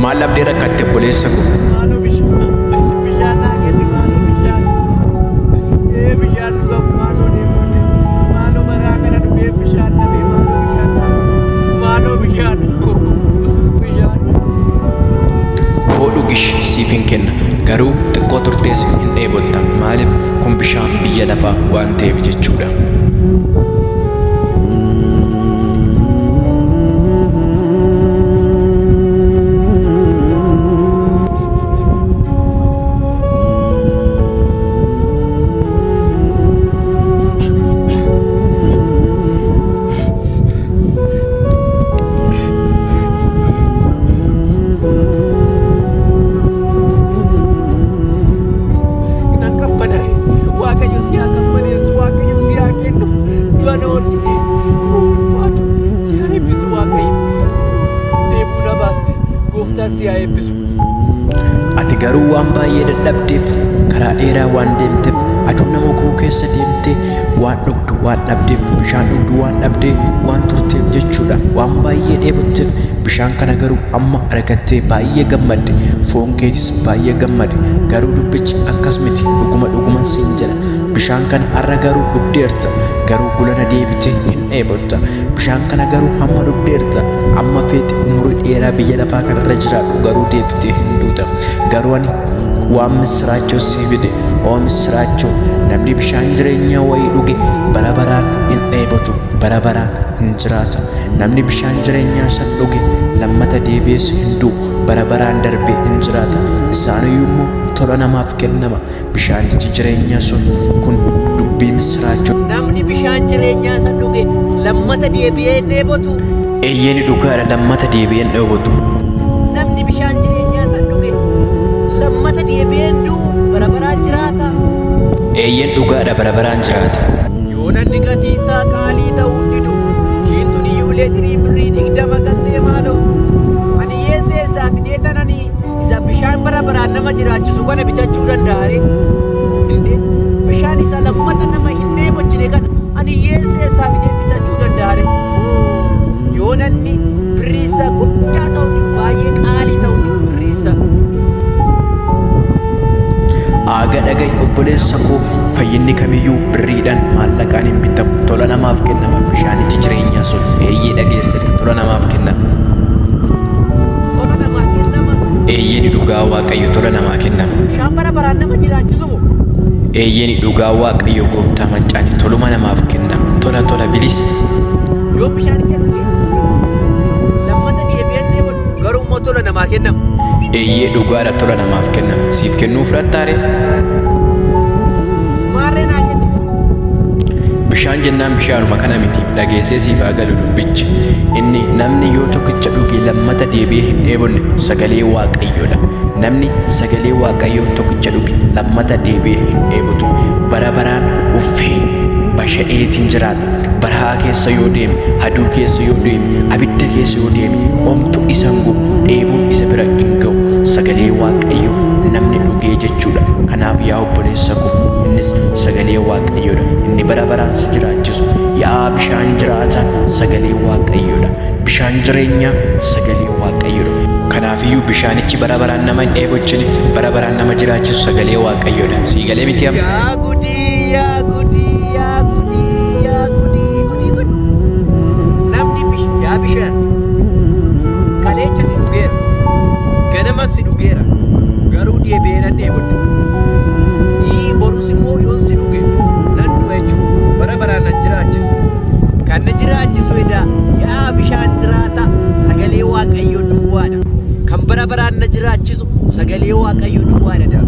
Maal abdii rakkatte obboleessa koo? Maaloo bishaan naageeti maaloo bishaan. Bishaan dhugamu maaloo deemuu maaloo maraa kana dhufee bishaan dhabee maaloo bishaan bishaan. Hoo dhugish siif hin kenna garuu xiqqoo turtees hin dheebotta maaliif kun bishaan biyya lafaa waan ta'eef jechuudha. Ati garuu waan baay'ee dadhabdeef karaa dheeraa waan deemteef aduu nama koo keessa deemtee waan dhugdu waan dhabdeef bishaan dhugdu waan dhabdee waan turteef jechuudha. Waan baay'ee dheebotteef bishaan kana garuu amma argattee baay'ee gammadde foon keetis baay'ee gammade garuu dubbichi akkas miti dhuguma siin jedha. Bishaan kana har'a garuu dhugdeerta garuu gulana deebitee hin dheebotta. Bishaan kana garuu hamma dhugdeerta amma feeti umurii dheeraa biyya lafaa kanarra jiraadhu garuu deebitee hin duuta. Garuu ani waan misiraachoo sii fide oo misiraachoo namni bishaan jireenyaa wayii dhuge bara baraan hin dheebotu bara baraan hin jiraata. Namni bishaan jireenyaa san dhuge lammata deebi'es hin du'u bara baraan darbee hin jiraata. Isaaniyyuu immoo tola namaaf kennama bishaanichi jireenyaa sun kun dubbii misiraachoo. Namni bishaan jireenyaa san dhuge lammata deebi'ee hin dheebotu. Eeyyeni dhugaadha lammata deebi'ee hin dheebotu. Namni bishaan jireenyaa san dhuge lammata deebi'ee hin du'u bara baraan jiraata. Eeyyen dhugaadha bara baraan jiraata. Yoo namni gatii isaa qaalii ta'uu didu shiintuun iyyuu leetirii birrii 20 galtee maaloo ani yeessee isaa fidee tananii isa bishaan bara baraan nama jiraachisu kana bitachuu danda'are. Bishaan isa lammata nama hin dheebochine kana ani yeessee isaa fidee bitachuu danda'are. Yoo namni birrii isaa guddaa ta'uu baay'ee qaalii ta'uu birrii isaa. Aaga dhaga'i obboleessa koo fayyinni kamiyyuu birriidhaan maallaqaan hin bitamu tola namaaf kennama bishaanichi jireenyaa sun eeyyee dhageessite tola namaaf kennama. Tola namaaf kennama. Eeyyeni dhugaa waaqayyo tola namaa kennama. Bishaan bara baraan nama jiraachisu. Eeyyeni dhugaa waaqayyo gooftaa maccaati toluma namaaf kennama tola bilisa. Yoo bishaanicha dhuge lammata deebi'ee hin dheebotu garuu immoo tola namaa kennama. Eeyyee dhugaadha tola namaaf kennama siif kennuu fudhattaare. Maarree naa kenni. Bishaan jennaan bishaanuma kana miti dhageessee siif haa galu dubbichi. Inni namni yoo tokkicha dhuge lammata deebi'ee hin dheebonne sagalee waaqayyoodha. Namni sagalee waaqayyoo tokkicha dhuge lammata deebi'ee hin dheebotu bara baraan uffee basha'eetiin jiraata. Barahaa keessa yoo deeme aduu keessa yoo deeme abidda keessa yoo deeme homtuu isa hin gubu dheebuun isa bira hin ga'u. Sagalee waaqayyoo namni dhugee jechuudha. Kanaaf yaa obboleessa koo innis sagalee waaqayyoodha. Inni bara baraan si jiraachisu yaa bishaan jiraata sagalee waaqayyoodha. Bishaan jireenyaa sagalee waaqayyoodha. Kanaafiyyuu bishaanichi bara baraan nama hin dheebochine bara baraan nama jiraachisu sagalee waaqayyoodha. Sii galee miti amma. Yaa gudii yaa gudii yaa gudii yaa gudii gudii gudii. Namni yaa bishaan kaleecha si dhugeera ganama si dhugeera garuu deebi'ee nan dheebodde. Borus immoo yoon si dhuge nan du'a jechuudha bara baraan nan jiraachisu. Kan na jiraachisu edaa yaa bishaan jiraata sagalee waaqayyoo duwwaadha. Kan bara baraan na jiraachisu sagalee waaqayyoo duwwaadha.